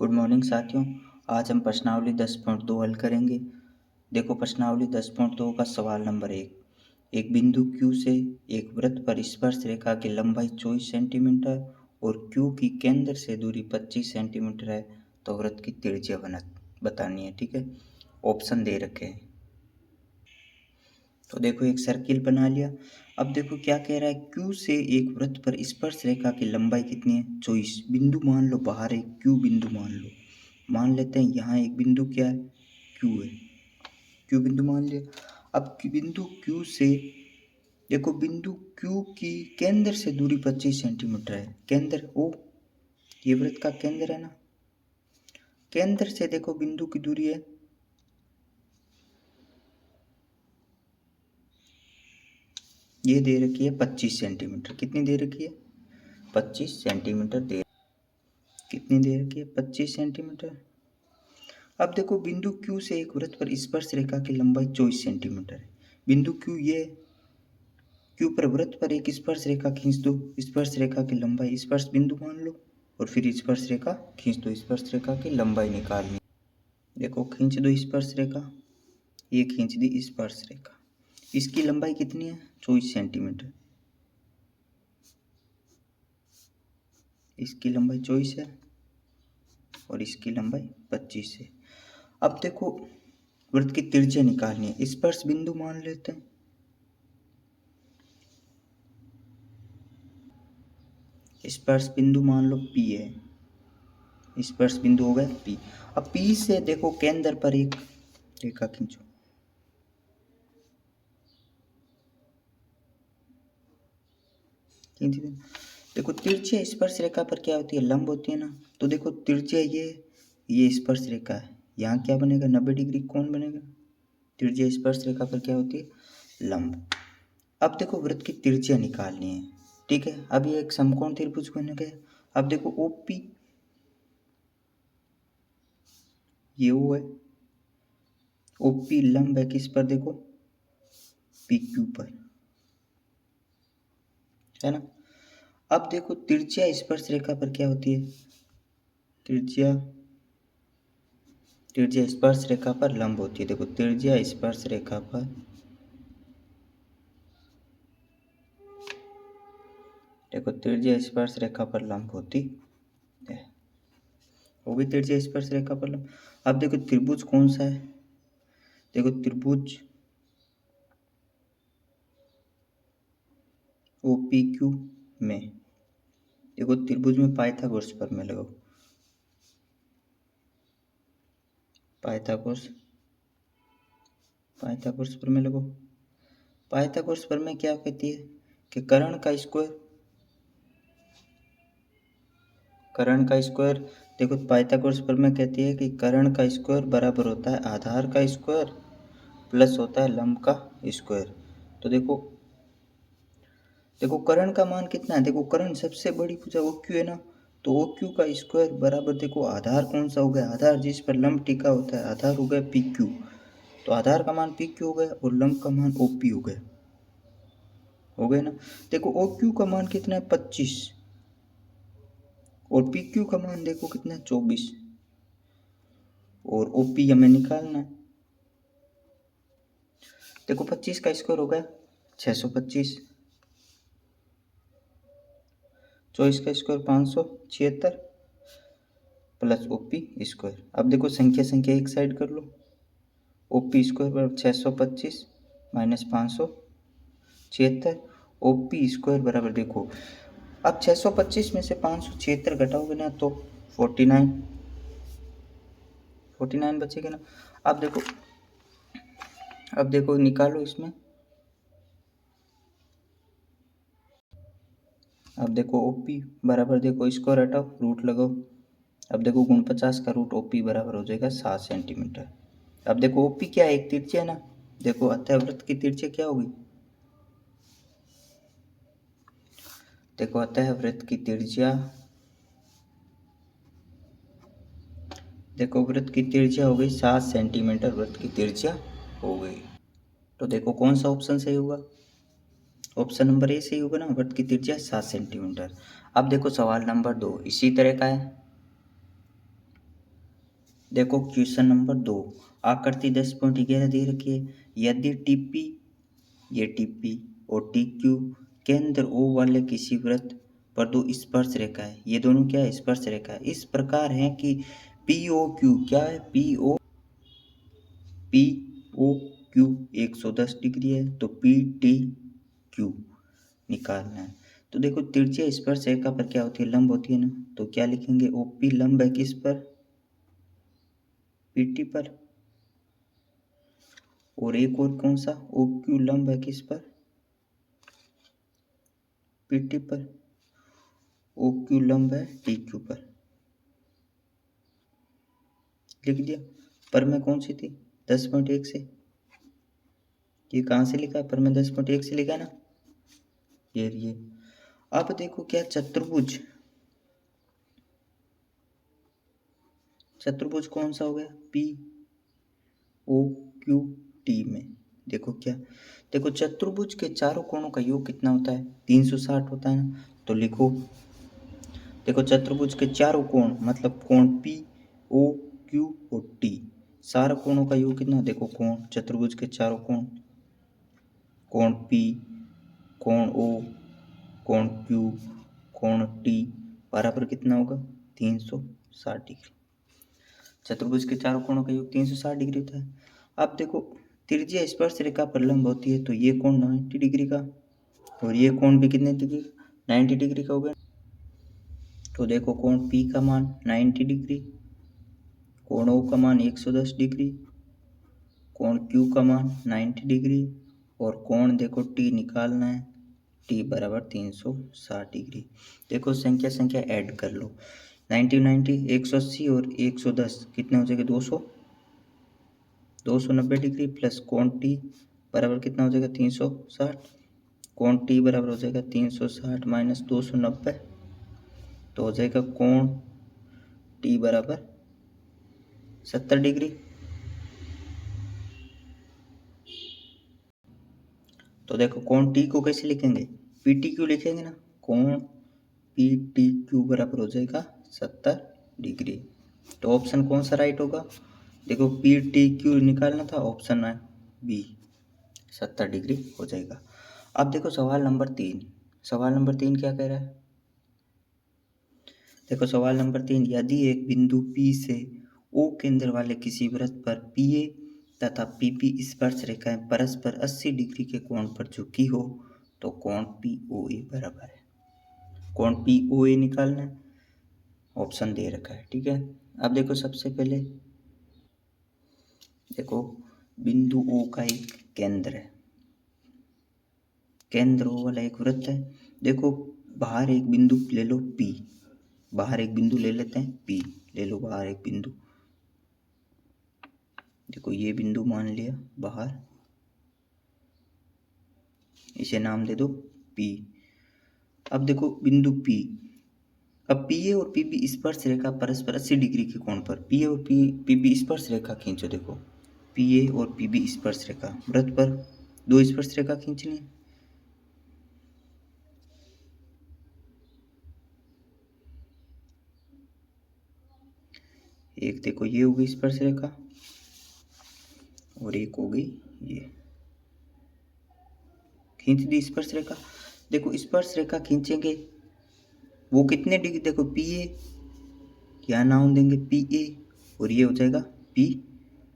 Good morning साथियों। आज हम प्रश्नावली 10.2 हल करेंगे। देखो प्रश्नावली 10.2 का सवाल नंबर 1। एक बिंदु Q से एक वृत्त पर स्पर्श रेखा की लंबाई 24 सेंटीमीटर और Q की केंद्र से दूरी 25 सेंटीमीटर है, तो वृत्त की त्रिज्या बतानी है। ठीक है, ऑप्शन दे रखे हैं। तो देखो एक सर्किल बना लिया। अब देखो क्या कह रहा है, Q से एक वृत्त पर स्पर्श रेखा की लंबाई कितनी है? 24। बिंदु मान लो बाहर एक Q बिंदु मान लेते हैं। यहाँ एक बिंदु क्या है? Q है। Q बिंदु मान लिया। अब बिंदु Q से देखो, बिंदु Q की केंद्र से दूरी 25 सेंटीमीटर है। केंद्र O, ये वृत्त का केंद्र है ना। केंद्र से देखो बिंदु की दूरी है, ये दे रखी है 25 सेंटीमीटर। कितनी दे रखी है? 25 सेंटीमीटर कितनी दे रखी है? 25 सेंटीमीटर। अब देखो बिंदु Q से एक वृत्त पर स्पर्श रेखा की लंबाई 24 सेंटीमीटर है। बिंदु Q ये Q पर वृत्त पर एक स्पर्श रेखा खींच दो। स्पर्श रेखा की लंबाई, स्पर्श बिंदु मान लो और फिर स्पर्श रेखा खींच दो। स्पर्श रेखा की लंबाई निकालनी। देखो खींच दो स्पर्श रेखा, ये खींच दी स्पर्श रेखा। इसकी लंबाई कितनी है? 24 सेंटीमीटर। इसकी लंबाई 24 है और इसकी लंबाई 25 है। अब देखो वृत्त की त्रिज्या निकालनी है। स्पर्श बिंदु मान लेते हैं। स्पर्श बिंदु मान लो P है। स्पर्श बिंदु हो गया P। अब P से देखो केंद्र पर एक रेखा खींचो। देखो तिरछे स्पर्श रेखा पर क्या होती है? लंब होती है ना। तो देखो तिरछे ये स्पर्श रेखा है। यहाँ क्या बनेगा? 90 डिग्री कोण बनेगा। तिरछे स्पर्श रेखा पर क्या होती है? लंब। अब देखो वृत्त की त्रिज्या निकालनी है। ठीक है, अब ये एक समकोण त्रिभुज बन गया। अब देखो OP ये O है। OP लंब है किस पर? देखो PQ पर, है ना। अब देखो त्रिज्या स्पर्श रेखा पर क्या होती है? त्रिज्या स्पर्श रेखा पर लंब होती है। देखो त्रिज्या स्पर्श रेखा पर, देखो त्रिज्या स्पर्श रेखा पर लंब होती है। वो भी त्रिज्या स्पर्श रेखा पर लंब। अब देखो त्रिभुज कौन सा है? देखो त्रिभुज OPQ में, देखो त्रिभुज में पाइथागोरस प्रमेय लगाओ। पाइथागोरस प्रमेय लगाओ। पाइथागोरस प्रमेय क्या कहती है कि कर्ण का स्क्वायर, देखो पाइथागोरस प्रमेय कहती है कि कर्ण का स्क्वायर बराबर होता है आधार का स्क्वायर प्लस होता है लंब का स्क्वायर। तो देखो कर्ण का मान कितना है? देखो कर्ण सबसे बड़ी भुजा OQ है ना। तो OQ का स्क्वायर बराबर, देखो आधार कौन सा हो गया? आधार जिस पर लंब टिका होता है, आधार हो गया PQ। तो आधार का मान PQ हो गया और लंब का मान OP हो गया ना। देखो OQ का मान कितना है? 25 और PQ का मान देखो कितना है? 24 और OP हमें निकालना है। देखो 25 का स्क्वायर हो गया 625, 24 का स्क्वायर 576 प्लस OP स्क्वायर। अब देखो संख्या एक साइड कर लो। OP स्क्वायर बराबर 625 माइनस 576। OP स्क्वायर बराबर, देखो अब 625 में से 576 घटाओगे ना तो 49 बचेगा ना। अब देखो निकालो इसमें। अब देखो OP बराबर, देखो स्क्वायर हटाओ, रूट लगाओ। अब देखो 49 का रूट OP बराबर हो जाएगा 7 सेंटीमीटर। अब देखो OP क्या है? एक तिरछा है ना। देखो अतः वृत्त की त्रिज्या क्या होगी? देखो अतः वृत्त की त्रिज्या, देखो वृत्त की त्रिज्या हो गई 7 सेंटीमीटर। वृत्त की त्रिज्या हो गई। तो देखो कौन सा ऑप्शन सही होगा? ऑप्शन नंबर A सही होगा ना। वृत्त की त्रिज्या 7 सेंटीमीटर। अब देखो सवाल नंबर 2 इसी तरह का है। देखो क्वेश्चन नंबर 2, आकृति 10.11 दे रखी है। यदि टीपी, ये टीपी और टी क्यू केंद्र ओ वाले किसी वृत्त पर दो स्पर्श रेखा है, ये दोनों क्या है, स्पर्श रेखा है, इस प्रकार है कि पी ओ क्यू क्या है, पी ओ क्यू 110 डिग्री है, तो पी टी क्यू निकालना है। तो देखो तिरछे स्पर्श रेखा पर क्या होती है, लंब होती है ना, तो क्या लिखेंगे, ओ पी लंब है किस पर, पी टी पर, और एक और कौन सा, ओ क्यू लंब है किस पर, पी टी पर, ओ क्यू लंब है टी क्यू पर। लिख दिया। पर में कौन सी थी, 10.1 से, ये कहाँ से लिखा है, पर में 10.1 से लिखा है ना, ये। अब देखो क्या चतुर्भुज, चतुर्भुज कौन सा हो गया, पी ओ क्यू टी में, देखो क्या, देखो चतुर्भुज के चारों कोणों का योग कितना होता है, 360 होता है ना, तो लिखो, देखो चतुर्भुज के चारों कोण मतलब कोण पी ओ क्यू और टी, सारे कोणों का योग कितना, देखो कोण चतुर्भुज के चारों कोण, कोण पी, कोण ओ, कोण क्यू, कोण टी बराबर कितना होगा, 360 डिग्री। चतुर्भुज के चारों कोणों का योग 360 डिग्री होता है। अब देखो त्रिज्या स्पर्श रेखा पर लंब होती है, तो ये कोण 90 डिग्री का, और ये कोण भी कितने डिग्री, 90 डिग्री का हो गया। तो देखो कोण पी का मान 90 डिग्री, कोण ओ का मान 110 डिग्री, कोण क्यू का मान 90 डिग्री, और कोण देखो टी निकालना है, टी बराबर 360 डिग्री। देखो संख्या ऐड कर लो, 90 90 180 और 110 कितने हो जाएगा, 290 डिग्री, प्लस कोण टी बराबर कितना हो जाएगा, 360, कोण टी बराबर हो जाएगा 360 माइनस 290, तो हो जाएगा कोण टी बराबर 70 डिग्री। तो देखो कोण टी को कैसे लिखेंगे, पी टी क्यू लिखेंगे ना, कोण पी टी क्यू बराबर हो जाएगा 70 डिग्री। तो ऑप्शन कौन सा राइट होगा, देखो पी टी क्यू निकालना था, ऑप्शन है बी 70 डिग्री हो जाएगा। अब देखो सवाल नंबर 3, सवाल नंबर 3 क्या कह रहा है, देखो सवाल नंबर 3, यदि एक बिंदु P से O केंद्र वाले किसी वृत्त पर PA तथा PP स्पर्श रेखाएं परस्पर 80 डिग्री के कोण पर झुकी हो, तो कोण POA बराबर है, कोण POA निकालना है, ऑप्शन दे रखा है, ठीक है। अब देखो सबसे पहले देखो बिंदु O का एक केंद्र है, केंद्र O वाला एक वृत्त है, देखो बाहर एक बिंदु ले लो P, बाहर एक बिंदु ले लेते हैं P, ले लो बाहर एक बिंदु, देखो ये बिंदु मान लिया बाहर, इसे नाम दे दो P। अब देखो बिंदु P, अब PA और PB स्पर्श रेखा परस्पर 80 डिग्री के कोण पर, PA और PB स्पर्श रेखा खींचो, देखो PA और PB स्पर्श रेखा वृत्त पर दो स्पर्श रेखा खींचनी है, एक देखो ये हो गई स्पर्श रेखा और एक हो गई ये, खींच दी स्पर्श रेखा। देखो स्पर्श रेखा खींचेंगे वो कितने डिग्री, देखो पी ए, क्या नाम देंगे पी ए, और ये हो जाएगा पी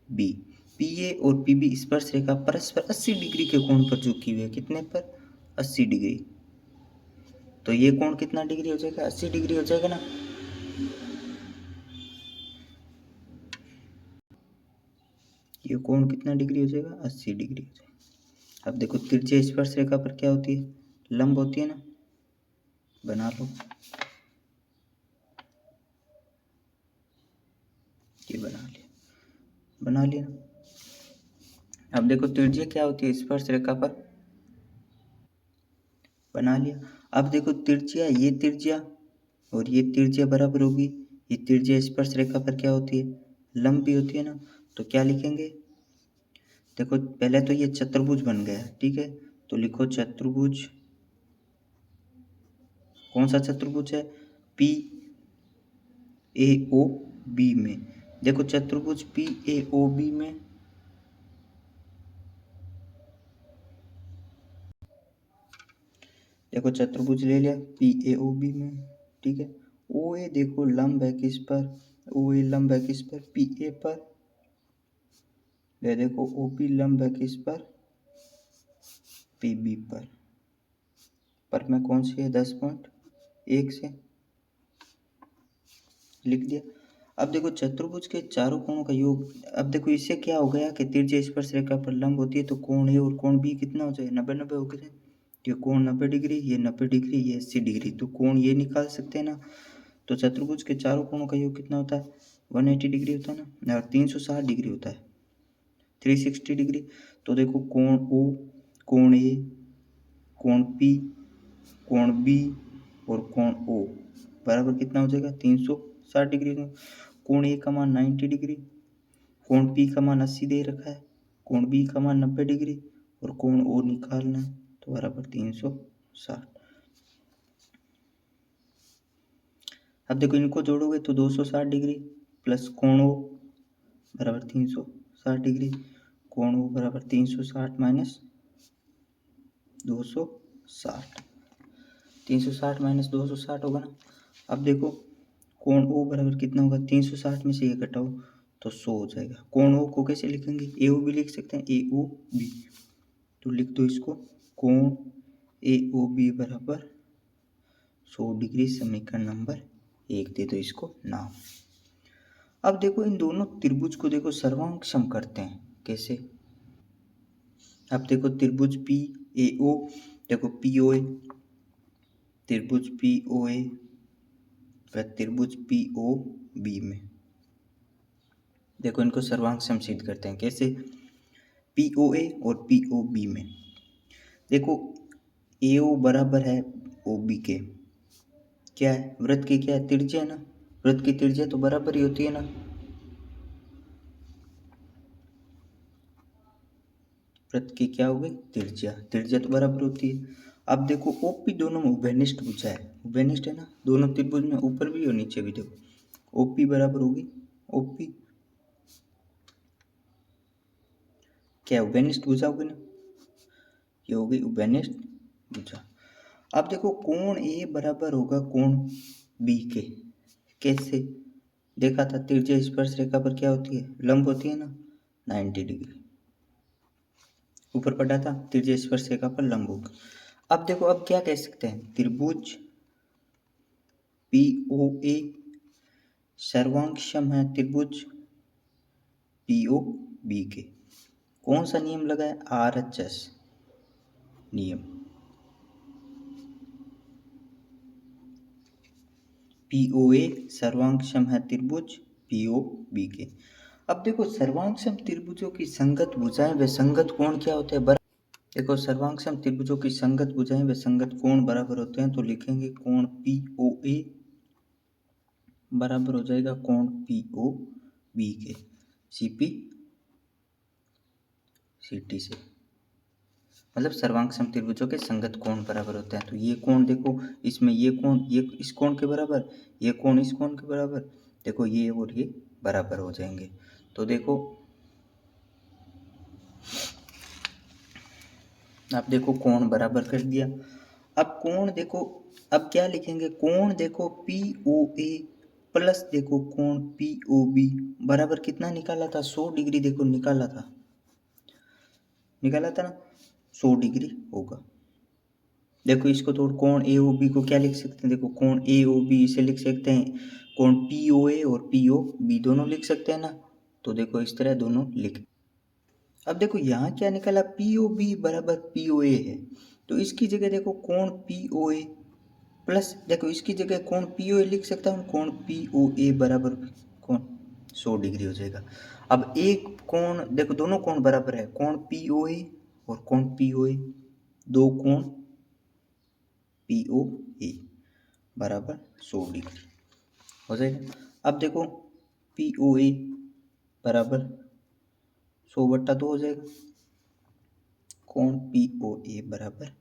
बी। पी ए और पी बी स्पर्श रेखा परस्पर 80 डिग्री के कोण पर झुकी हुई है, कितने पर, 80 डिग्री, तो ये कोण कितना डिग्री हो जाएगा, 80 डिग्री हो जाएगा ना। ये कोण कितना डिग्री हो जाएगा, 80 डिग्री हो जाएगा। अब देखो तिरछे स्पर्श रेखा पर क्या होती है, लंब होती है ना, बना लो, ये बना लिया। अब देखो त्रिज्या क्या होती है स्पर्श रेखा पर, बना लिया। अब देखो त्रिज्या, ये त्रिज्या और ये त्रिज्या बराबर होगी, ये त्रिज्या स्पर्श रेखा पर क्या होती है, लंब भी होती है ना, तो क्या लिखेंगे, देखो पहले तो ये चतुर्भुज बन गया, ठीक है, तो लिखो चतुर्भुज, कौन सा चतुर्भुज है, पी ए ओ बी में, देखो चतुर्भुज पी ए ओ बी में देखो चतुर्भुज ले लिया पी ए ओ बी में, ठीक है। ओ ए देखो लंब है किस पर, ओ ए लंब है किस पर, पी ए पर। ये देखो ओ पी लंब है किस पर, पी बी पर में कौन सी है 10.1 से लिख दिया। अब देखो चतुर्भुज के चारों कोणों का योग, अब देखो इससे क्या हो गया कि तिरछे स्पर्श रेखा पर लंब होती है तो कोण ए और कोण बी कितना हो जाए 90-90 हो गए। ये कोण 90 डिग्री, ये 90 डिग्री, ये 80 डिग्री, तो कोण ये निकाल सकते हैं ना। तो चतुर्भुज के चारों कोणों का योग कितना होता है 180 डिग्री होता है ना, और 360 डिग्री होता है 360 डिग्री। तो देखो कोण ओ, कोण ए, कोण पी, कोण बी और कोण ओ बराबर कितना हो जाएगा 360 डिग्री। कोण ए का मान 90 डिग्री, कोण पी का मान 80 दे रखा है, कोण बी का मान 90 डिग्री और कोण ओ निकालना है तो बराबर 360। अब देखो इनको जोड़ोगे तो 260 डिग्री प्लस कोण ओ बराबर 360 डिग्री, कोण ओ बराबर 360 माइनस 260, 360 माइनस 260 होगा ना। अब देखो कोण ओ बराबर कितना होगा 360 में से ये घटाओ तो 100 हो जाएगा। कोण ओ को कैसे लिखेंगे, ए ओ भी लिख सकते हैं, ए ओ बी, तो लिख दो इसको कोण ए ओ बी बराबर 100 डिग्री, समीकरण नंबर 1 दे दो इसको नाम। अब देखो इन दोनों त्रिभुज को देखो सर्वांग सम करते हैं कैसे। अब देखो त्रिभुज पी ए ओ, देखो पी ओ ए, त्रिभुज पी ओ ए व त्रिभुज पी ओ बी में देखो इनको सर्वांग सम सिद्ध करते हैं कैसे। पी ओ ए और पी ओ बी में देखो ए ओ बराबर है ओ बी के, क्या है वृत्त की क्या है त्रिज्या है ना, वृत्त की त्रिज्या तो बराबर ही होती है ना। वृत्त की क्या हो गई त्रिज्या, त्रिज्या तो बराबर होती है। अब देखो ओपी दोनों में उभयनिष्ठ भुजा है, उभयनिष्ठ है ना दोनों त्रिभुज में, ऊपर भी और नीचे भी। देखो ओपी बराबर होगी ओपी क्या उभयनिष्ठ भुजा होगी ना, ये होगी उभयनिष्ठ भुजा। अब देखो कोण ए बराबर होगा कोण बी के, कैसे देखा था त्रिज्या स्पर्श रेखा पर क्या होती है लंब होती है ना 90 डिग्री, ऊपर पढ़ा था त्रिज्या स्पर्श रेखा पर लंब होगा। अब देखो अब क्या कह सकते हैं त्रिभुज पी ओ ए सर्वांग सम है त्रिभुज पी ओ बी के। कौन सा नियम लगा है RHS नियम, पी ओ ए सर्वांग सम है त्रिभुज पी ओ बी के। अब देखो सर्वांग सम त्रिभुजों की संगत भुजाएं व संगत कोण क्या होते हैं देखो सर्वांग सम त्रिभुजों की संगत भुजाएं व संगत कोण बराबर होते हैं, तो लिखेंगे कोण पी ओ ए बराबर हो जाएगा कोण पी ओ बी के, सीपी सीटी से, मतलब सर्वांग सम त्रिभुजों के संगत कोण बराबर होते हैं। तो ये कोण देखो इसमें ये कोण ये इस कोण के बराबर, ये कोण इस कोण के बराबर, देखो ये और ये बराबर हो जाएंगे। तो देखो आप देखो कोण बराबर कर दिया। अब कोण देखो अब क्या लिखेंगे कोण देखो पी ओ ए प्लस देखो कोण पी ओ बी बराबर कितना निकाला था 100 डिग्री, देखो निकाला था ना 100 डिग्री होगा। देखो इसको तो कोण ए ओ बी को क्या लिख सकते हैं, देखो कोण ए ओ बी इसे लिख सकते हैं कोण पी ओ ए और पी ओ बी दोनों लिख सकते हैं ना। तो देखो इस तरह दोनों लिख, अब देखो यहाँ क्या निकाला पी ओ बी बराबर पी ओ ए है, तो इसकी जगह देखो कोण पी ओ ए प्लस देखो इसकी जगह कोण पी ओ ए लिख सकता हूँ, कोण पी ओ ए बराबर कोण 100 डिग्री हो जाएगा। अब एक कोण देखो दोनों कोण बराबर है कोण पी ओ ए और कोण पी ओ ए, दो कोण पी ओ ए बराबर 100 डिग्री हो जाएगा। अब देखो पी ओ ए बराबर 100/2 हो जाएगा, कोण पी ओ ए बराबर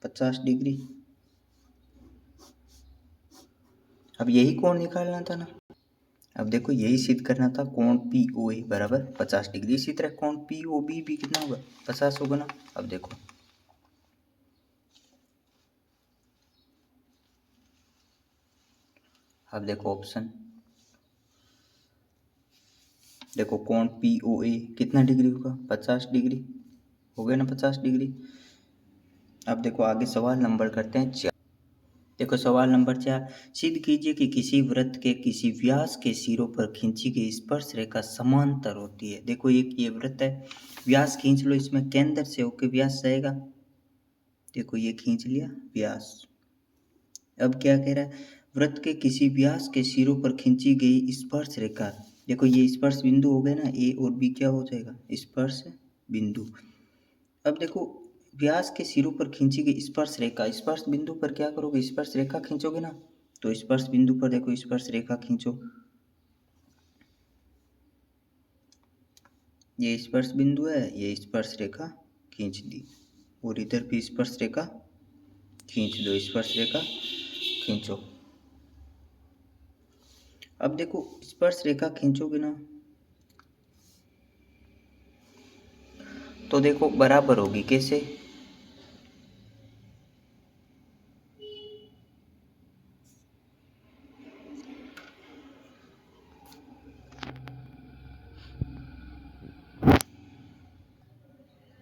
50 डिग्री। अब यही कोण निकालना था ना, अब देखो यही सिद्ध करना था, कोण पी ओ ए बराबर 50 डिग्री। इसी तरह कोण पी ओ बी भी कितना होगा, 50 होगा ना। अब देखो ऑप्शन देखो, कोण पी ओ ए कितना डिग्री होगा, 50 डिग्री हो गया ना, 50 डिग्री। अब देखो आगे सवाल नंबर करते हैं 4। देखो सवाल नंबर 4, सिद्ध कीजिए कि किसी वृत्त के किसी व्यास के सिरों पर खींची गई स्पर्श रेखा समांतर होती है। देखो ये वृत्त है, व्यास खींच लो, इसमें केंद्र से होके व्यास जाएगा। देखो ये खींच लिया व्यास। अब क्या कह रहा है, वृत्त के किसी व्यास के सिरों पर खींची गई स्पर्श रेखा। देखो ये स्पर्श बिंदु हो गए ना, ए और बी क्या हो जाएगा, स्पर्श बिंदु। अब देखो व्यास के सिरों पर खींची गई स्पर्श रेखा, स्पर्श बिंदु पर क्या करोगे, स्पर्श रेखा खींचोगे ना। तो स्पर्श बिंदु पर देखो स्पर्श रेखा खींचो, ये स्पर्श बिंदु है, ये स्पर्श रेखा खींच दी, और इधर भी स्पर्श रेखा खींच दो, स्पर्श रेखा खींचो। अब देखो स्पर्श रेखा खींचोगे ना, तो देखो बराबर होगी, कैसे,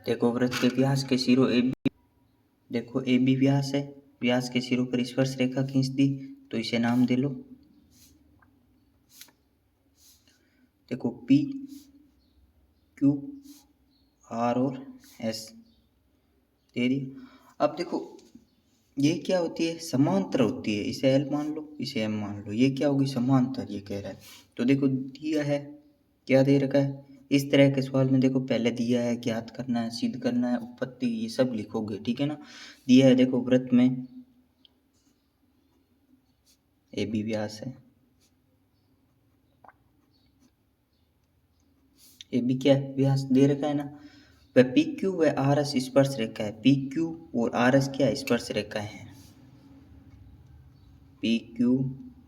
देखो वृत्त के व्यास के सिरों ए बी, देखो ए बी व्यास है, व्यास के सिरों पर स्पर्श रेखा खींच दी, तो इसे नाम दे लो, देखो पी क्यू आर और एस दे दी। अब देखो ये क्या होती है, समांतर होती है, इसे एल मान लो, इसे एम मान लो, ये क्या होगी, समांतर, ये कह रहा है। तो देखो दिया है, क्या दे रखा है, इस तरह के सवाल में देखो पहले दिया है, ज्ञात करना है, सिद्ध करना है, उत्पत्ति, ये सब लिखोगे, ठीक है ना। दिया है देखो वृत्त में ए बी व्यास है, ए बी क्या है, व्यास दे रखा है ना, वह पी क्यू व आर एस स्पर्श रेखा है, पी क्यू और आर एस क्या स्पर्श रेखा है, पी क्यू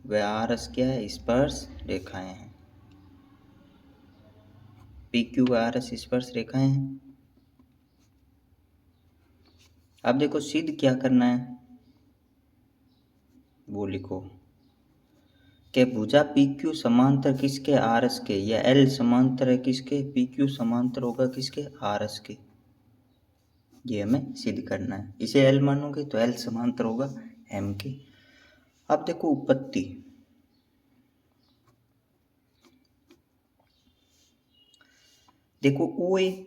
व आर एस क्या है, स्पर्श रेखाएं हैं, पी क्यू व आर एस स्पर्श रेखाएं हैं। अब देखो सिद्ध क्या करना है, वो लिखो कि भुजा पी क्यू समांतर किसके, आर एस के, या एल समांतर है किसके, पी क्यू समांतर होगा किसके, आर एस के, ये हमें सिद्ध करना है। इसे एल मानोगे तो एल समांतर होगा एम के। अब देखो उत्पत्ति, देखो ओ ए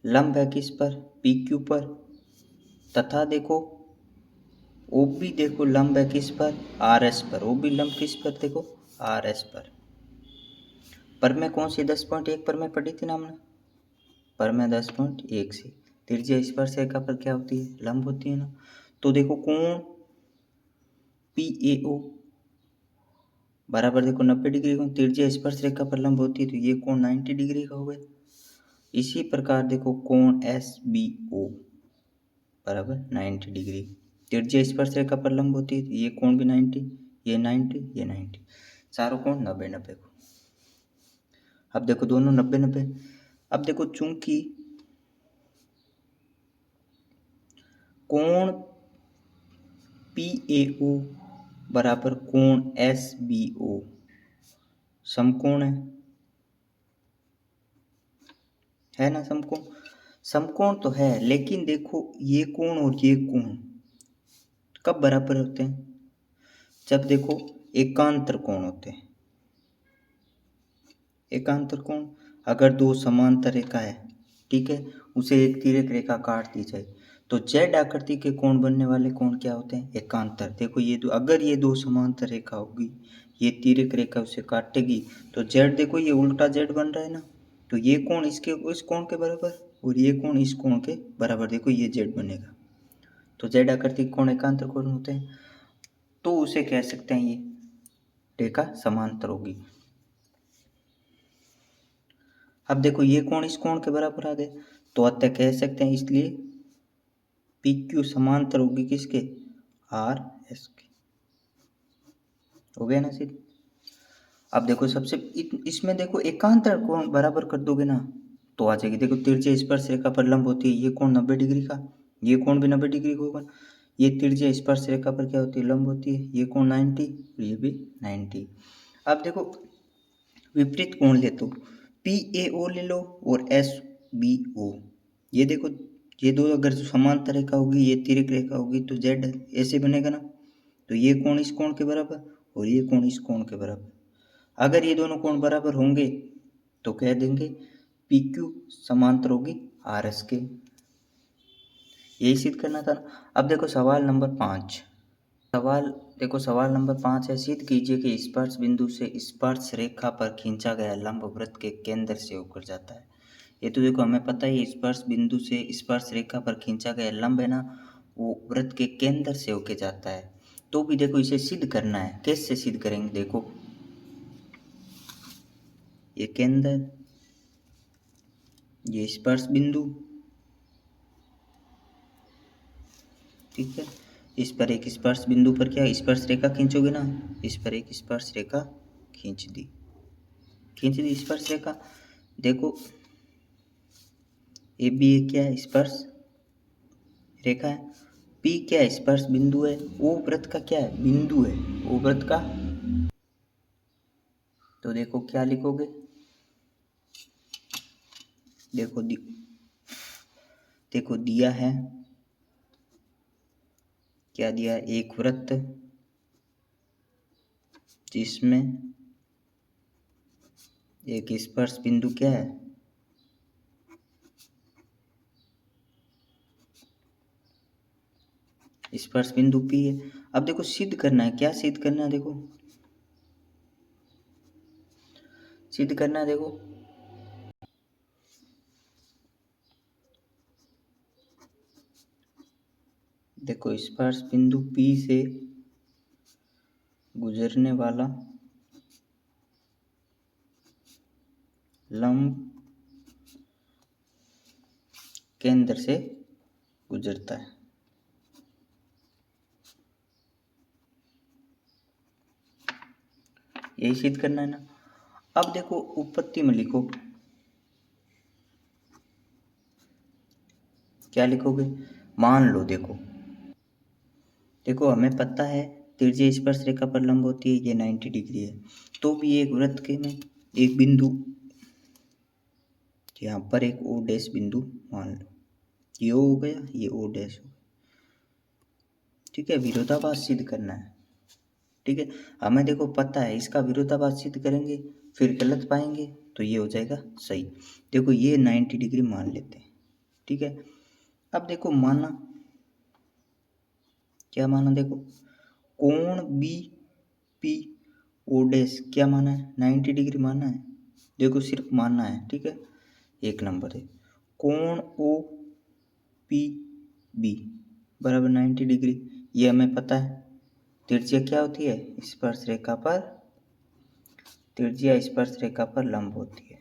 लंब है किस पर, पी क्यू पर, तथा देखो ओ बी देखो लंब है किस पर, आर एस पर, ओ बी लंब किस पर, देखो आर एस पर में कौन सी 10.1 पर में पढ़ी थी ना हमने, पर में 10.1 से त्रिज्या स्पर्श रेखा पर क्या होती है, लंब होती है ना। तो देखो कोण पी ए ओ बराबर देखो 90 डिग्री का, त्रिज्या स्पर्श रेखा पर लंब होती है, तो ये कोण 90 डिग्री का हो गया। इसी प्रकार देखो कोण एस बी ओ बराबर 90 डिग्री, त्रिज्या स्पर्श रेखा पर लंब होती है, तो ये कोण भी 90, ये 90, ये 90, चारों कोण 90-90 को। अब देखो दोनों 90-90। अब देखो चूंकि कोण पी ए ओ बराबर कोण एस बी ओ समकोण है ना, समकोण, समकोण तो है, लेकिन देखो ये कोण और ये कोण कब बराबर होते हैं, जब देखो एकांतर कोण होते हैं। एकांतर कोण, अगर दो समांतर रेखा है, ठीक है, उसे एक तिर्यक रेखा काट दी जाए, तो जेड आकृति के कोण बनने वाले कोण क्या होते हैं, एकांतर। देखो ये दो, अगर ये दो समांतर रेखा होगी, ये तिर्यक रेखा उसे काटेगी, तो जेड देखो ये उल्टा जेड बन रहा है ना, तो ये कोण इसके इस कोण के बराबर और ये कोण इस कोण के बराबर, देखो ये जेड बनेगा, तो जेड आकृति के कोण एकांतर कोण होते हैं, तो उसे कह सकते हैं ये रेखा समांतर होगी। अब देखो ये कोण इस कोण के बराबर आ गए, तो अतः कह सकते हैं, इसलिए पी क्यू समांतर होगी किसके, आर एस के, हो गया ना सिर्फ। अब देखो सबसे इसमें देखो एकांतर कोण बराबर कर दोगे ना तो आ जाएगी। देखो तिरछे स्पर्श रेखा पर लंब होती है, ये कोण 90 डिग्री का, ये कोण भी 90 डिग्री का होगा। ये तिरछे स्पर्श रेखा पर क्या होती है, लंब होती है, ये कोण 90 और ये भी 90। अब देखो विपरीत कोण ले तो PAO ले लो और SBO। ये देखो ये दो अगर समांतर रेखा होगी, ये तिर्यक रेखा होगी तो Z ऐसे बनेगा ना, तो ये कोण इस कोण के बराबर और ये कोण इस कोण के बराबर। अगर ये दोनों कोण बराबर होंगे तो कह देंगे PQ समांतर होगी RS के। यही सिद्ध करना था। अब देखो सवाल नंबर 5। सवाल नंबर 5 है, सिद्ध कीजिए कि स्पर्श बिंदु से स्पर्श रेखा पर खींचा गया लंब वृत्त के केंद्र से होकर जाता है। ये तो देखो हमें पता है स्पर्श बिंदु से स्पर्श रेखा पर खींचा गया लंब है ना, वो वृत्त के केंद्र से होकर जाता है। तो भी देखो इसे सिद्ध करना है, कैसे सिद्ध करेंगे, देखो ये केंद्र, ये स्पर्श बिंदु, ठीक है। इस पर एक स्पर्श बिंदु पर क्या स्पर्श रेखा खींचोगे ना, इस पर एक स्पर्श रेखा खींच दी स्पर्श रेखा। देखो ए बी क्या है, स्पर्श रेखा है। पी क्या है, स्पर्श बिंदु है। ओ वृत्त का क्या है, बिंदु है, ओ वृत्त का। तो देखो क्या लिखोगे, देखो दिया है, क्या दिया है, एक वृत्त जिसमें एक स्पर्श बिंदु क्या है, स्पर्श बिंदु P है। अब देखो सिद्ध करना है, क्या सिद्ध करना है, देखो सिद्ध करना है, देखो स्पर्श बिंदु P से गुजरने वाला लंब केंद्र से गुजरता है। यही सिद्ध करना है ना। अब देखो उत्पत्ति में लिखो, क्या लिखोगे, मान लो देखो हमें पता है तिरछे स्पर्श रेखा पर लंब होती है, ये 90 डिग्री है। तो भी एक वृत्त के में एक बिंदु यहाँ पर एक ओ डैश बिंदु मान लो, ये हो गया, ये ओ डैश हो गया, ठीक है। विरोधाभास सिद्ध करना है, ठीक है। हमें देखो पता है इसका विरोधाभास सिद्ध करेंगे फिर गलत पाएंगे तो ये हो जाएगा सही। देखो ये 90 डिग्री मान लेते हैं, ठीक है। अब देखो माना, क्या माना, देखो कोण बी पी ओ डैश क्या माना है, 90 डिग्री माना है। देखो सिर्फ मानना है, ठीक है। एक नंबर है कोण ओ पी बी बराबर 90 डिग्री, ये हमें पता है। त्रिज्या क्या होती है, स्पर्श रेखा पर, त्रिज्या स्पर्श रेखा पर लंब होती है।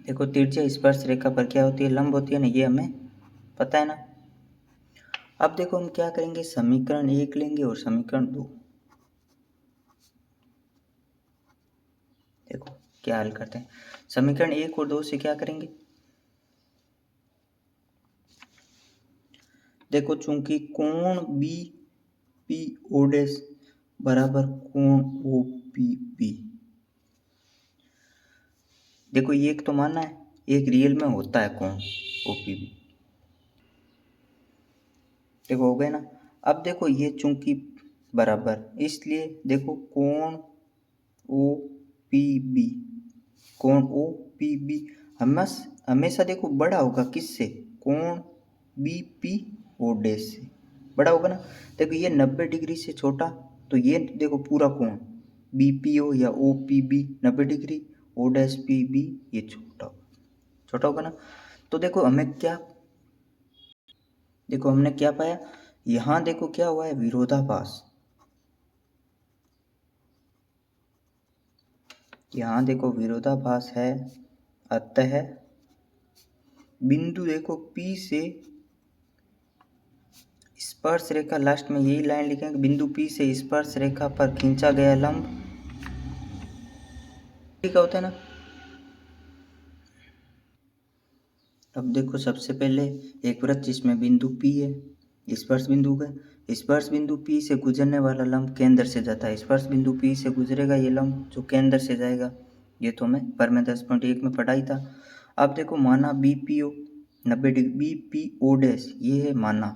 देखो त्रिज्या स्पर्श रेखा पर क्या होती है, लंब होती है ना, ये हमें पता है ना। अब देखो हम क्या करेंगे, समीकरण 1 लेंगे और समीकरण 2। देखो क्या हल करते हैं, समीकरण 1 और 2 से क्या करेंगे, देखो चूंकि कोण बी पी ओ डैश बराबर कोण ओ पी बी, देखो ये एक तो मानना है, एक रियल में होता है कोण ओ पी बी, देखो हो गए ना। अब देखो ये चूंकि बराबर, इसलिए देखो कोण ओ पी बी, कोण ओ पी बी हमेशा देखो बड़ा होगा किससे, कोण बी पी ओ डैश से बड़ा होगा ना। देखो ये 90 डिग्री से छोटा, तो ये देखो पूरा कोण बी पी ओ या O P B 90 degree, O dash P B ये छोटा होगा ना। तो देखो हमें क्या, देखो हमने क्या पाया, यहाँ देखो क्या हुआ है, विरोधाभास। यहाँ देखो विरोधाभास है, अतः बिंदु देखो P से स्पर्श रेखा, लास्ट में यही लाइन लिखेंगे, बिंदु P से स्पर्श रेखा पर खींचा गया लंब, ठीक होता है ना। अब देखो सबसे पहले एक वृत्त जिसमें बिंदु P है, स्पर्श बिंदु का, स्पर्श बिंदु P से गुजरने वाला लंब केंद्र से जाता है, स्पर्श बिंदु P से गुजरेगा ये लंब जो केंद्र से जाएगा, ये तो मैं पर में 10.1 में पढ़ाई था। अब देखो माना BPO 90 डिग्री, BPO डैश ये है माना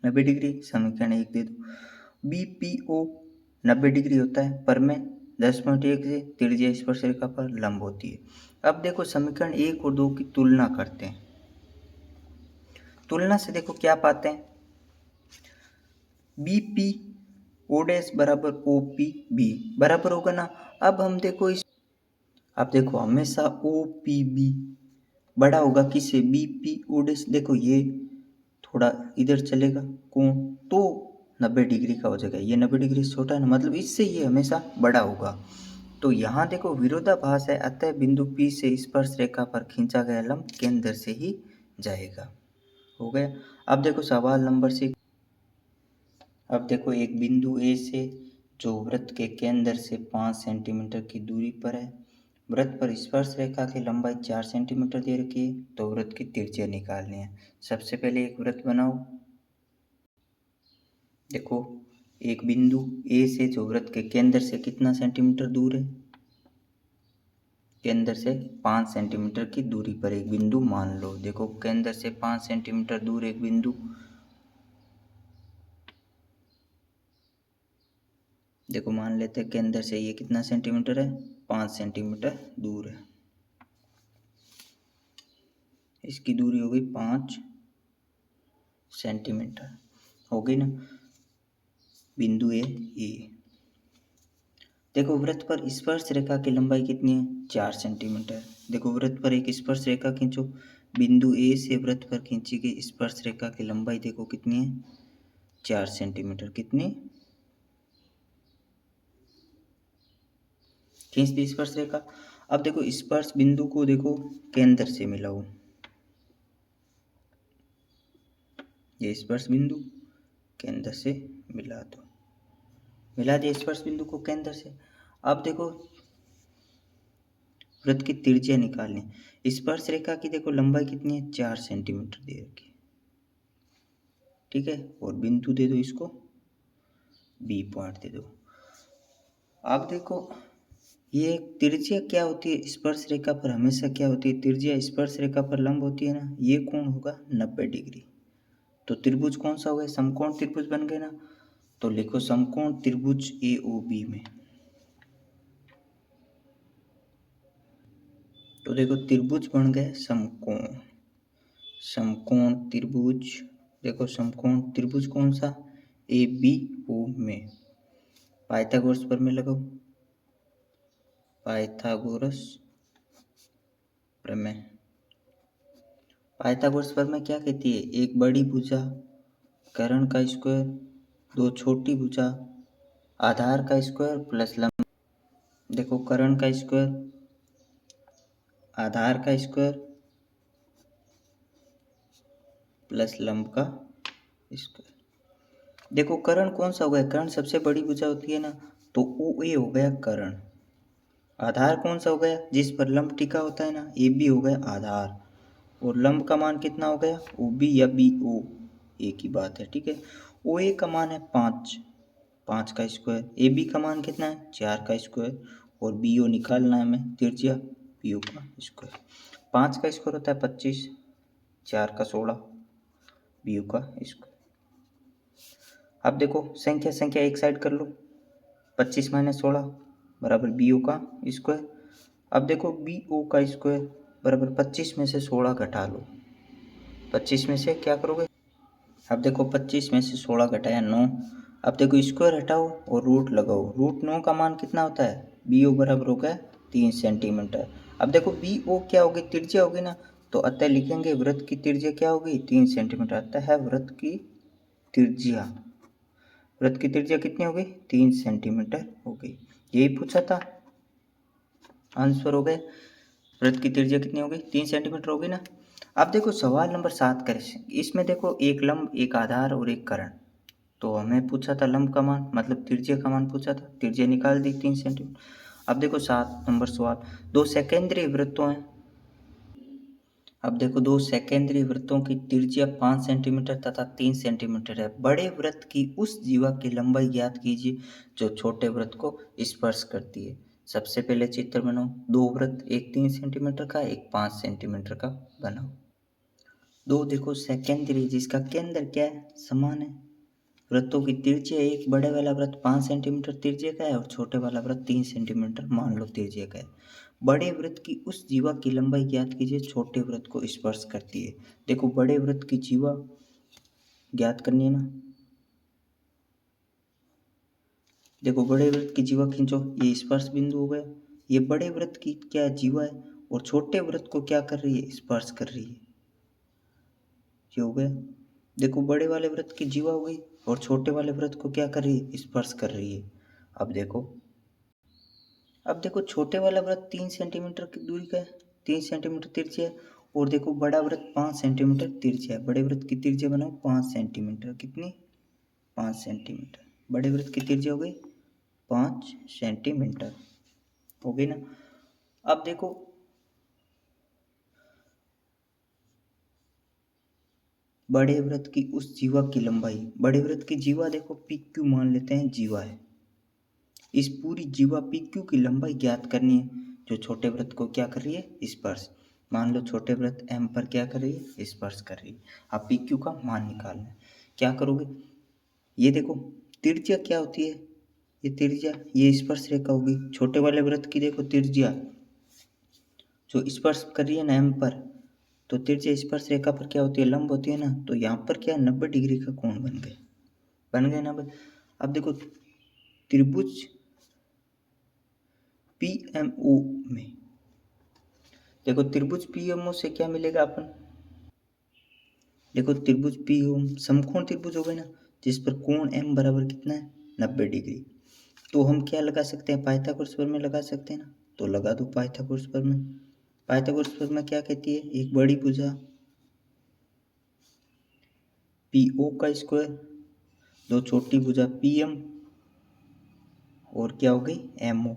90 डिग्री, समीकरण 1 दे दो। BPO 90 डिग्री होता है, पर में 10.1 से त्रिज्या स्पर्श रेखा पर लंब होती है। अब देखो समीकरण 1 और 2 की तुलना करते हैं। तुलना से देखो क्या पाते हैं, BPO डैश बराबर OPB बराबर होगा ना। अब हम देखो अब देखो हमेशा OPB बड़ा होगा किससे, BPO डैश। देखो ये थोड़ा इधर चलेगा कोण, तो 90 डिग्री का हो जाएगा, ये 90 डिग्री से छोटा है ना, मतलब इससे ये हमेशा बड़ा होगा। तो यहाँ देखो विरोधाभास है, अतः बिंदु P से स्पर्श रेखा पर खींचा गया लंब केंद्र से ही जाएगा। हो गया। अब देखो सवाल नंबर 6। अब देखो एक बिंदु A से जो वृत्त के केंद्र से 5 सेंटीमीटर की दूरी पर है, वृत्त पर स्पर्श रेखा की लंबाई 4 सेंटीमीटर दे रखी है, तो वृत्त की त्रिज्या निकालनी है। सबसे पहले एक वृत्त बनाओ। देखो एक बिंदु A से जो वृत्त के केंद्र से कितना सेंटीमीटर दूर है, केंद्र से 5 सेंटीमीटर की दूरी पर एक बिंदु मान लो। देखो केंद्र से 5 सेंटीमीटर दूर एक बिंदु, देखो मान लेते हैं केंद्र से ये कितना सेंटीमीटर है, 5 सेंटीमीटर दूर है। इसकी दूरी हो गई 5 सेंटीमीटर, हो गई ना। बिंदु ए। देखो वृत्त पर स्पर्श रेखा की लंबाई कितनी है, 4 सेंटीमीटर। देखो वृत्त पर एक स्पर्श रेखा खींचो, बिंदु ए से वृत्त पर खींची गई स्पर्श रेखा की लंबाई देखो कितनी है, 4 सेंटीमीटर। कितनी खींच दी स्पर्श रेखा। अब देखो स्पर्श बिंदु को देखो केंद्र से मिलाओ, ये स्पर्श बिंदु केंद्र से मिला दो, मिला दिया स्पर्श बिंदु को केंद्र से। अब देखो वृत्त की त्रिज्या निकालनी, स्पर्श रेखा की देखो लंबाई कितनी है, 4 सेंटीमीटर दे रखी, ठीक है, और बिंदु दे दो इसको B पॉइंट दे दो। अब देखो ये त्रिज्या क्या होती है स्पर्श रेखा पर, हमेशा क्या होती है, त्रिज्या स्पर्श रेखा पर लंब होती है ना, ये कोण होगा 90 डिग्री। तो त्रिभुज कौन सा हो गया, समकोण त्रिभुज बन गए ना। तो लिखो समकोण त्रिभुज AOB में, तो देखो त्रिभुज बन गए समकोण, समकोण त्रिभुज। देखो समकोण त्रिभुज कौन सा, ABO में। पाइथागोरस प्रमेय लगाओ, पाइथागोरस प्रमेय। पाइथागोरस प्रमेय क्या कहती है, एक बड़ी भुजा कर्ण का स्क्वायर, दो छोटी भुजा आधार का स्क्वायर प्लस लंब। देखो कर्ण का स्क्वायर, आधार का स्क्वायर प्लस लंब का स्क्वायर। देखो कर्ण कौन सा हो गया, कर्ण सबसे बड़ी भुजा होती है ना, तो OA हो गया कर्ण। आधार कौन सा हो गया, जिस पर लंब टिका होता है ना, AB हो गया आधार। और लंब का मान कितना हो गया, OB या BO, एक ही बात है, ठीक है। OA का मान है 5, 5 का स्क्वायर। AB का मान कितना है, 4 का स्क्वायर। और BO निकालना है हमें, त्रिज्या BO का स्क्वायर। 5 का स्क्वायर होता है 25, 4 का 16, BO का स्क्वायर। अब देखो संख्या संख्या एक साइड कर लो, 25 माइनस 16 बराबर BO का स्क्वायर। अब देखो BO का स्क्वायर बराबर 25 में से 16 घटा लो, 25 में से क्या करोगे, अब देखो 25 में से 16 घटाया 9। अब देखो स्क्वायर हटाओ और रूट लगाओ, रूट 9 का मान कितना होता है, BO बराबर हो गया 3 सेंटीमीटर। अब देखो BO क्या होगी, त्रिज्या होगी ना, तो अतः लिखेंगे वृत्त की त्रिज्या क्या होगी, 3 सेंटीमीटर। अतः है वृत्त की त्रिज्या, वृत्त की त्रिज्या कितनी हो गई, 3 सेंटीमीटर हो गई। यही पूछा था, आंसर हो गए। वृत्त की त्रिज्या कितनी हो गई, 3 सेंटीमीटर हो गई ना। अब देखो सवाल नंबर 7 करें, इसमें देखो एक लंब, एक आधार और एक करण। तो हमें पूछा था लंब का मान, मतलब त्रिज्या का मान पूछा था, त्रिज्या निकाल दी 3 सेंटीमीटर। अब देखो 7 नंबर सवाल, दो सेकेंडरी वृत्तों हैं। अब देखो दो सेकेंडरी वृत्तों की त्रिज्या 5 सेंटीमीटर तथा 3 सेंटीमीटर है। बड़े वृत्त की उस जीवा की लंबाई ज्ञात कीजिए जो छोटे वृत्त को स्पर्श करती है। सबसे पहले चित्र बनाओ, दो वृत्त, एक 3 सेंटीमीटर का, एक 5 सेंटीमीटर का बनाओ। दो देखो सेकेंडरी, जिसका केंद्र क्या है, समान है। वृत्तों की त्रिज्या, एक बड़े वाला वृत्त 5 सेंटीमीटर त्रिज्या का है और छोटे वाला वृत्त 3 सेंटीमीटर मान लो त्रिज्या का है। बड़े वृत्त की उस जीवा की लंबाई ज्ञात कीजिए छोटे वृत्त को स्पर्श करती है। देखो बड़े वृत्त की जीवा ज्ञात करनी है ना। देखो बड़े वृत्त की जीवा खींचो, ये स्पर्श बिंदु हो गया। ये बड़े वृत्त की क्या जीवा है और छोटे वृत्त को क्या कर रही है, स्पर्श कर रही है। ये हो गया। देखो बड़े वाले वृत्त की जीवा हो गई और छोटे वाले वृत्त को क्या कर रही है, स्पर्श कर रही है। अब देखो छोटे वाला वृत्त 3 सेंटीमीटर की दूरी का है, 3 सेंटीमीटर तिरछा है। और देखो बड़ा वृत्त 5 सेंटीमीटर तिरछा है। बड़े वृत्त की त्रिज्या बनाओ 5 सेंटीमीटर, कितनी, 5 सेंटीमीटर। बड़े वृत्त की त्रिज्या हो गई 5 सेंटीमीटर, हो गई ना। अब देखो बड़े वृत्त की उस जीवा की लंबाई, बड़े वृत्त की जीवा देखो पी क्यू मान लेते हैं, जीवा है। इस पूरी जीवा पी क्यू की लंबाई ज्ञात करनी है जो छोटे वृत्त को क्या कर रही है, स्पर्श। मान लो छोटे वृत्त एम पर क्या कर रही है, स्पर्श कर रही है। अब पी क्यू का मान निकालना है, क्या करोगे, ये देखो त्रिज्या क्या होती है, ये त्रिज्या, ये स्पर्श रेखा होगी। छोटे वाले वृत्त की देखो त्रिज्या जो स्पर्श कर रही है ना एम पर, तो त्रिज्या स्पर्श रेखा पर क्या होती है, लंब होती है ना। तो यहाँ पर क्या 90 डिग्री का कोण बन गए, बन गए ना। अब देखो त्रिभुज पीएमओ में, देखो त्रिभुज पीएमओ से क्या मिलेगा अपन, देखो त्रिभुज पीएम समकोण त्रिभुज हो गए ना, जिस पर कोण एम बराबर कितना है, 90 डिग्री। तो हम क्या लगा सकते हैं, पाइथागोरस प्रमेय लगा सकते हैं ना। तो लगा दो पाइथागोरस प्रमेय। पाइथागोरस प्रमेय क्या कहती है, एक बड़ी भुजा पीओ का स्क्वायर, दो छोटी भुजा पीएम, और क्या हो गई, एमओ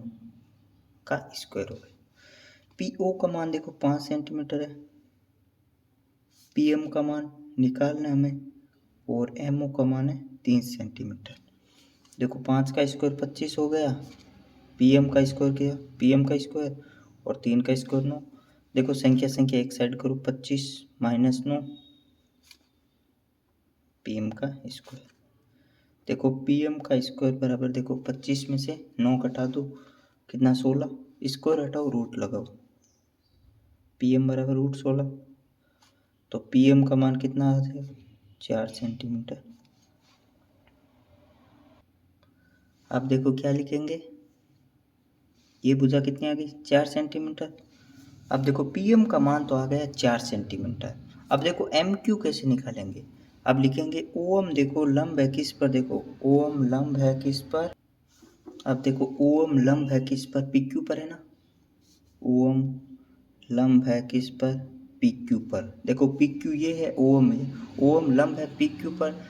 का स्क्वायर हो गया। पीओ का मान देखो 5 सेंटीमीटर है, पीएम का मान निकालना है हमें, और एमओ का मान है 3 सेंटीमीटर। देखो 5 का स्क्वायर 25 हो गया, पीएम का स्क्वायर किया, पीएम का स्क्वायर, और 3 का स्क्वायर 9। देखो संख्या संख्या एक साइड करो, 25 माइनस 9 पीएम का स्क्वायर। देखो पीएम का स्क्वायर बराबर, देखो 25 में से 9 घटा दो, कितना, 16। स्क्वायर हटाओ, रूट लगाओ, पीएम बराबर रूट 16। तो पीएम का मान कितना आ जाएगा, 4 सेंटीमीटर। अब देखो क्या लिखेंगे, ये भुजा कितनी आ गई, 4 सेंटीमीटर। अब देखो पीएम का मान तो आ गया 4 सेंटीमीटर। अब देखो एम क्यू कैसे निकालेंगे, अब लिखेंगे ओम, देखो लंब है किस पर, देखो ओम लंब है किस पर, अब देखो ओम लंब है किस पर, पी क्यू पर है ना। ओम लंब है किस पर, पी क्यू पर। देखो पी क्यू ये है, ओम है, ओम लंब है पी क्यू पर।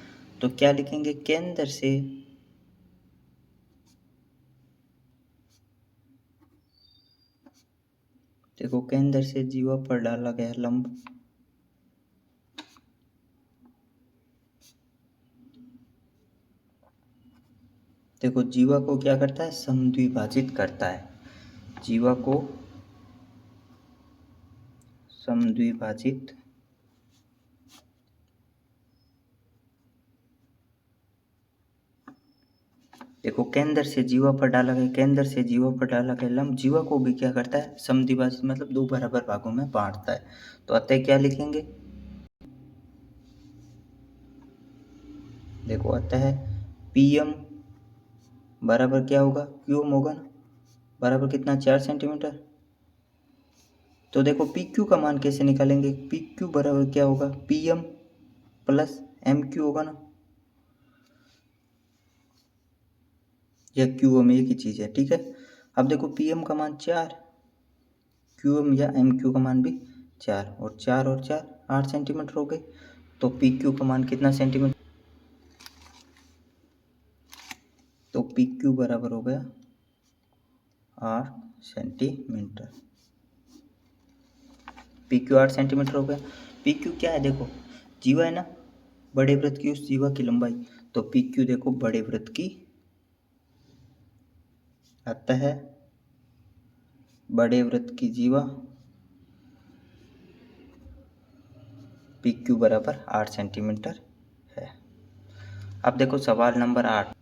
तो क्या लिखेंगे, केंद्र से, देखो केंद्र से जीवा पर डाला गया लंब, देखो जीवा को क्या करता है, समद्विभाजित करता है, जीवा को समद्विभाजित देखो केंद्र से जीवा पर डाला गया, केंद्र से जीवा पर डाला गया लंब जीवा को भी क्या करता है, समद्विभाजित, मतलब दो बराबर भागों में बांटता है। तो अतः क्या लिखेंगे, देखो अतः पीएम बराबर क्या होगा, क्यूएम होगा ना, बराबर कितना, 4 सेंटीमीटर। तो देखो पी क्यू का मान कैसे निकालेंगे, पी क्यू बराबर क्या होगा, पीएम प्लस एम क्यू होगा ना, या क्यूएम एक ही चीज़ है, ठीक है। अब देखो पीएम का मान 4, क्यूएम या एम क्यू का मान भी 4 और 4 8 सेंटीमीटर हो गए। तो पी क्यू का मान कितना सेंटीमीटर, तो पी क्यू बराबर हो गया 8 सेंटीमीटर। पी क्यू 8 सेंटीमीटर हो गया। पी क्यू क्या है, देखो जीवा है ना, बड़े वृत्त की उस जीवा की लंबाई। तो पी क्यू देखो बड़े वृत्त की, अतः बड़े वृत्त की जीवा पी क्यू बराबर 8 सेंटीमीटर है। अब देखो सवाल नंबर 8।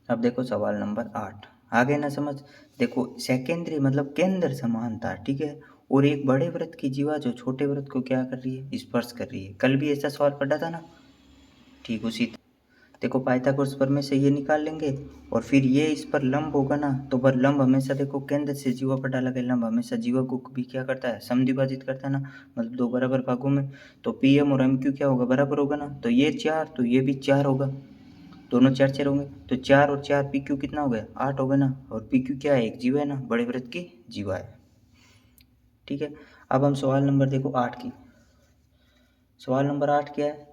अब देखो सवाल नंबर 8 आगे ना समझ। देखो सेकेंडरी मतलब केंद्र समानता, ठीक है। और एक बड़े वृत्त की जीवा जो छोटे वृत्त को क्या कर रही है, स्पर्श कर रही है। कल भी ऐसा सवाल पढ़ा था ना, ठीक उसी देखो पाइथागोरस प्रमेय से ये निकाल लेंगे। और फिर ये इस पर लंब होगा ना, तो पर लंब हमेशा देखो केंद्र से जीवा पर डाला गया लंब हमेशा जीवा को भी क्या करता है, समद्विभाजित करता है ना, मतलब दो बराबर भागों में। तो पी एम और एम क्यू क्या होगा, बराबर होगा ना। तो ये 4 तो ये भी 4 होगा, दोनों 4 4 होंगे। तो 4 और 4 पी क्यू कितना हो गया, 8 हो गया ना। और पी क्यू क्या है, एक जीवा है ना, बड़े वृत्त की जीवा है, ठीक है। अब हम सवाल नंबर देखो 8 की। सवाल नंबर 8 क्या है,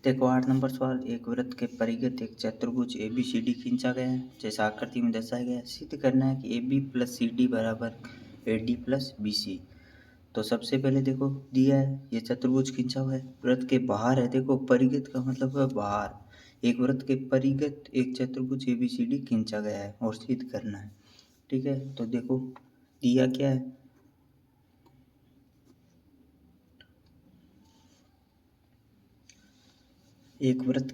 देखो 8 नंबर सवाल। एक वृत्त के परिघत एक चतुर्भुज ए बी सी डी खींचा गया है, जैसा आकृति में दर्शाया गया है। सिद्ध करना है कि A B plus C D बराबर A D plus B C. तो सबसे पहले देखो दिया है ये चतुर्भुज खींचा हुआ है, वृत्त के बाहर है। देखो परिघत का मतलब है बाहर, एक वृत्त के परिघत एक चतुर्भुज ए बी सी डी खींचा गया है और सिद्ध करना है, ठीक है। तो देखो दिया क्या है, एक वृत्त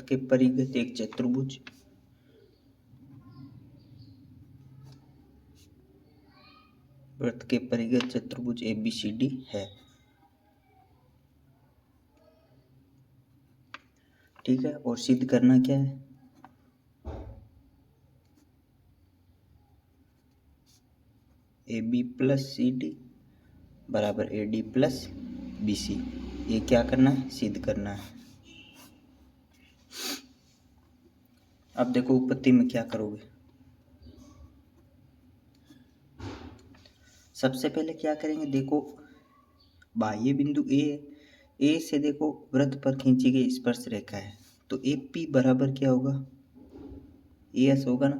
के परिघत एक चतुर्भुज वृत्त के परिघत चतुर्भुज ए बी सी डी है, ठीक है। और सिद्ध करना क्या है, A B plus C D बराबर A D plus B C. ये क्या करना है, सिद्ध करना है। अब देखो उत्पत्ति में क्या करोगे, सबसे पहले क्या करेंगे, देखो बाह्य बिंदु ए से देखो वृत्त पर खींची गई स्पर्श रेखा है। तो ए पी बराबर क्या होगा, ए एस होगा ना।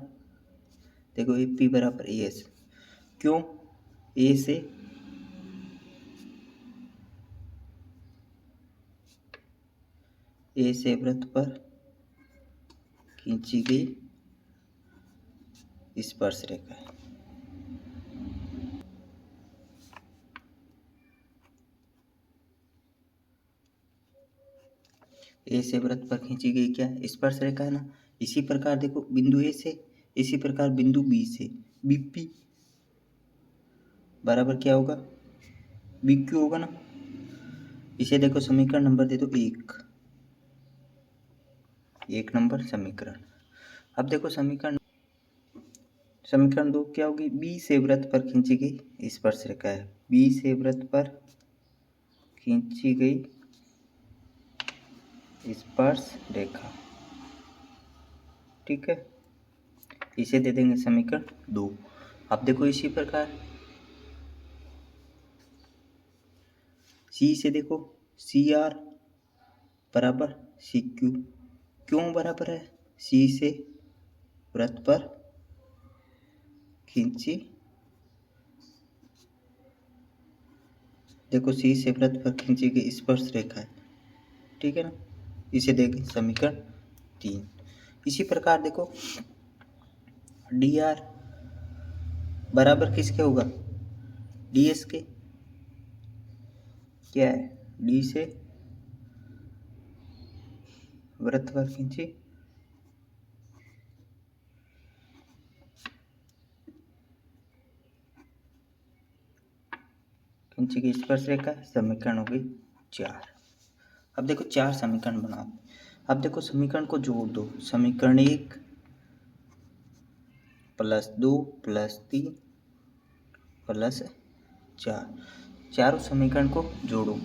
देखो ए पी बराबर ए एस, क्यों, ए से वृत्त पर खींची गई स्पर्श रेखा है, ए से वृत्त पर खींची गई क्या स्पर्श रेखा है ना। इसी प्रकार देखो बिंदु ए से, इसी प्रकार बिंदु बी से बी पी बराबर क्या होगा, बी क्यू होगा ना। इसे देखो समीकरण नंबर दे दो एक नंबर समीकरण। अब देखो समीकरण 2 क्या होगी, बी से वृत्त पर खींची गई स्पर्श रेखा है, बी से वृत्त पर खींची गई स्पर्श रेखा, ठीक है। इसे दे देंगे समीकरण 2। अब देखो इसी प्रकार सी से देखो सी आर बराबर सी क्यू, क्यों बराबर है, सी से वृत्त पर खींची, देखो सी से वृत्त पर खींची गई स्पर्श रेखा है, ठीक है ना। इसे देखें समीकरण 3। इसी प्रकार देखो डी आर बराबर किसके होगा, डी एस के, क्या है, डी से वृत्त पर खींची की स्पर्श रेखा, समीकरण हो गई 4। अब देखो 4 समीकरण बनाओ। अब देखो समीकरण को जोड़ दो, समीकरण 1 प्लस 2 प्लस 3 प्लस 4, चारों समीकरण को जोड़ो।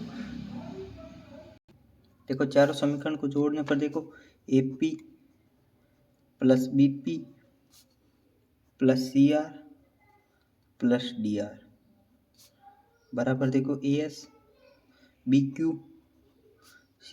देखो चारों समीकरण को जोड़ने पर देखो A P plus B P plus C R plus D R बराबर देखो ए एस बी क्यू